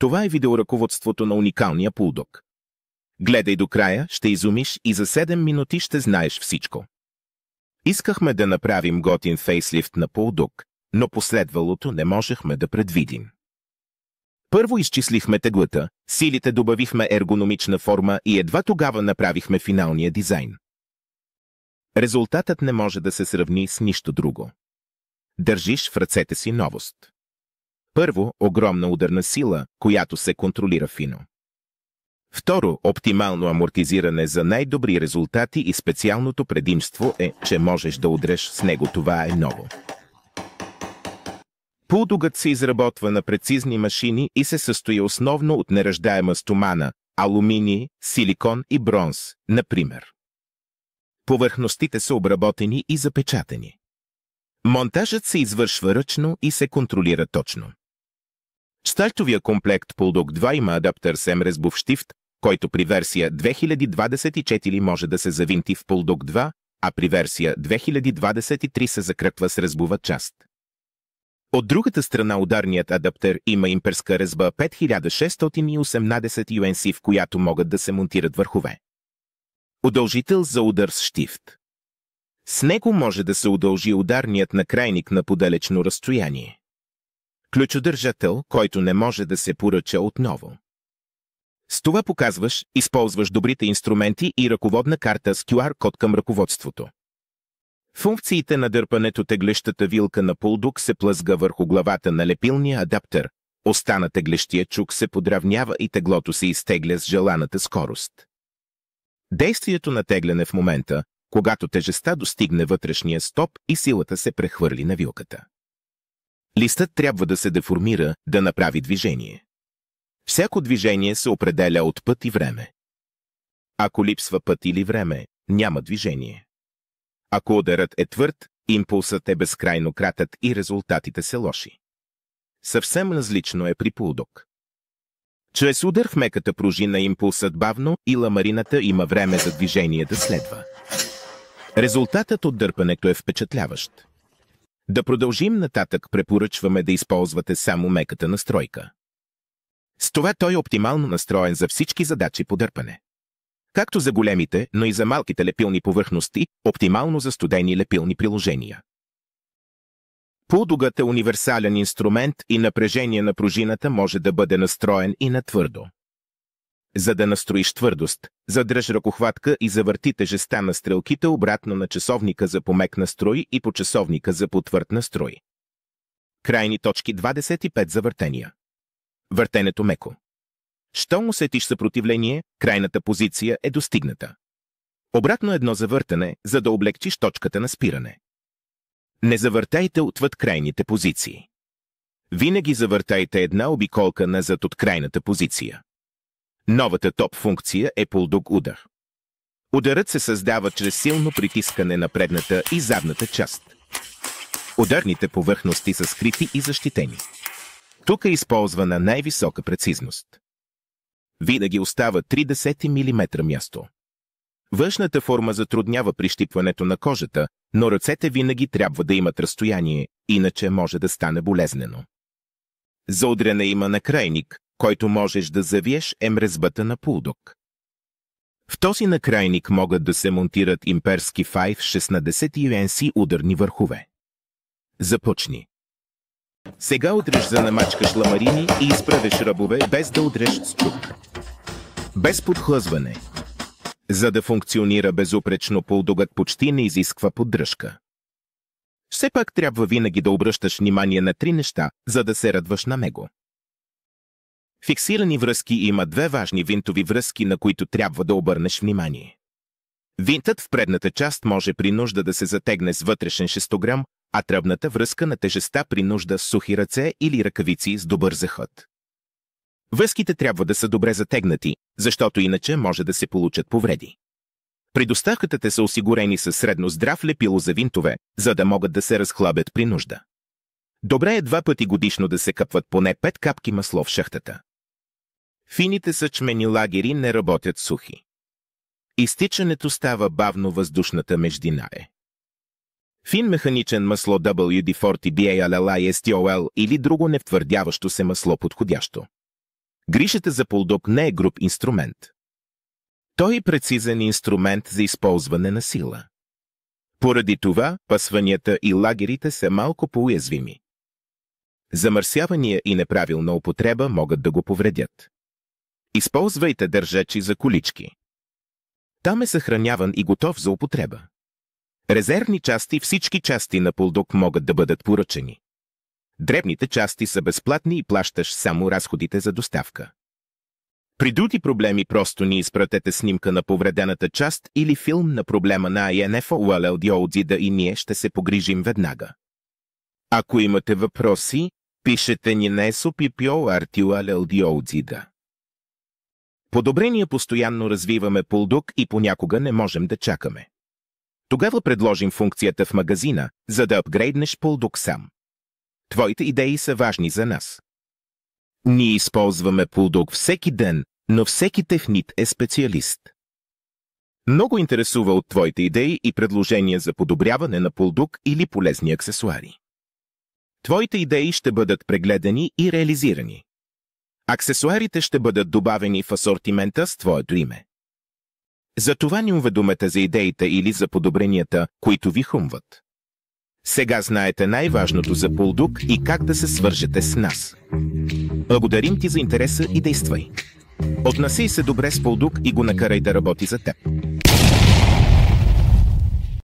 Това е видеоръководството на уникалния Пулдог. Гледай до края, ще изумиш и за 7 минути ще знаеш всичко. Искахме да направим готин фейслифт на Пулдог, но последвалото не можехме да предвидим. Първо изчислихме теглата, силите, добавихме ергономична форма и едва тогава направихме финалния дизайн. Резултатът не може да се сравни с нищо друго. Държиш в ръцете си новост. Първо, огромна ударна сила, която се контролира фино. Второ, оптимално амортизиране за най-добри резултати и специалното предимство е, че можеш да удреш с него. Това е ново. Пулдогът се изработва на прецизни машини и се състои основно от неръждаема стомана, алуминий, силикон и бронз, например. Повърхностите са обработени и запечатани. Монтажът се извършва ръчно и се контролира точно. Стартовия комплект Пулдог 2 има адаптер с М-резбов щифт, който при версия 2024 може да се завинти в Пулдог 2, а при версия 2023 се закрепва с резбова част. От другата страна ударният адаптер има имперска резба 5618 UNC, в която могат да се монтират върхове. Удължител за удар с щифт. С него може да се удължи ударният накрайник на подалечно разстояние. Ключодържател, който не може да се поръча отново. С това използваш добрите инструменти и ръководна карта с QR-код към ръководството. Функциите на дърпането теглещата вилка на Пулдог се плъзга върху главата на лепилния адаптер, оста на теглещия чук се подравнява и теглото се изтегля с желаната скорост. Действието на тегляне в момента, когато тежестта достигне вътрешния стоп и силата се прехвърли на вилката. Листът трябва да се деформира, да направи движение. Всяко движение се определя от път и време. Ако липсва път или време, няма движение. Ако ударът е твърд, импулсът е безкрайно кратък и резултатите са лоши. Съвсем различно е при Пулдог. Чрез удар в меката пружина импулсът бавно и ламарината има време за движение да следва. Резултатът от дърпането е впечатляващ. Да продължим нататък, препоръчваме да използвате само меката настройка. С това той е оптимално настроен за всички задачи по дърпане. Както за големите, но и за малките лепилни повърхности, оптимално за студени лепилни приложения. Пулдогът е универсален инструмент и напрежение на пружината може да бъде настроен и на твърдо. За да настроиш твърдост, задръж ръкохватка и завърти тежестта на стрелките обратно на часовника за помек настрой и по часовника за потвърд настрой. Крайни точки 25 завъртения. Въртенето меко. Щом усетиш съпротивление, крайната позиция е достигната. Обратно едно завъртане, за да облегчиш точката на спиране. Не завъртайте отвъд крайните позиции. Винаги завъртайте една обиколка назад от крайната позиция. Новата топ функция е Пулдог удар. Ударът се създава чрез силно притискане на предната и задната част. Ударните повърхности са скрити и защитени. Тук е използвана най-висока прецизност. Винаги остава 30 мм място. Външната форма затруднява прищипването на кожата, но ръцете винаги трябва да имат разстояние, иначе може да стане болезнено. За удрене има накрайник, който можеш да завиеш М-резбата на Пулдог. В този накрайник могат да се монтират имперски 5-16 UNC ударни върхове. Започни. Сега удреш за намачкаш ламарини и изправиш ръбове без да удреш с чук. Без подхлъзване. За да функционира безупречно, Пулдогът почти не изисква поддръжка. Все пак трябва винаги да обръщаш внимание на 3 неща, за да се радваш на него. Фиксирани връзки има 2 важни винтови връзки, на които трябва да обърнеш внимание. Винтът в предната част може при нужда да се затегне с вътрешен шестограм, а тръбната връзка на тежестта при нужда с сухи ръце или ръкавици с добър заход. Връзките трябва да са добре затегнати, защото иначе може да се получат повреди. При доставката те са осигурени със средно здрав лепило за винтове, за да могат да се разхлабят при нужда. Добре е 2 пъти годишно да се къпват поне 5 капки масло в шахтата. Фините съчмени лагери не работят сухи. Изтичането става бавно, въздушната междина е. Фин механичен масло WD-40 BALLI STOL или друго невтвърдяващо се масло подходящо. Грижата за пулдог не е груб инструмент. Той е прецизен инструмент за използване на сила. Поради това, пасванията и лагерите са малко по-уязвими. Замърсявания и неправилна употреба могат да го повредят. Използвайте държачи за колички. Там е съхраняван и готов за употреба. Резервни части, всички части на пулдог могат да бъдат поръчани. Дребните части са безплатни и плащаш само разходите за доставка. При други проблеми просто ни изпратете снимка на повредената част или филм на проблема на INFO и ние ще се погрижим веднага. Ако имате въпроси, пишете ни на SOPPO. Подобрения постоянно развиваме пулдог и понякога не можем да чакаме. Тогава предложим функцията в магазина, за да апгрейднеш пулдог сам. Твоите идеи са важни за нас. Ние използваме пулдог всеки ден, но всеки технит е специалист. Много интересува от твоите идеи и предложения за подобряване на пулдог или полезни аксесуари. Твоите идеи ще бъдат прегледани и реализирани. Аксесуарите ще бъдат добавени в асортимента с твоето име. Затова ни уведомете за идеите или за подобренията, които ви хрумват. Сега знаете най-важното за пулдог и как да се свържете с нас. Благодарим ти за интереса и действай. Отнасяй се добре с пулдог и го накарай да работи за теб.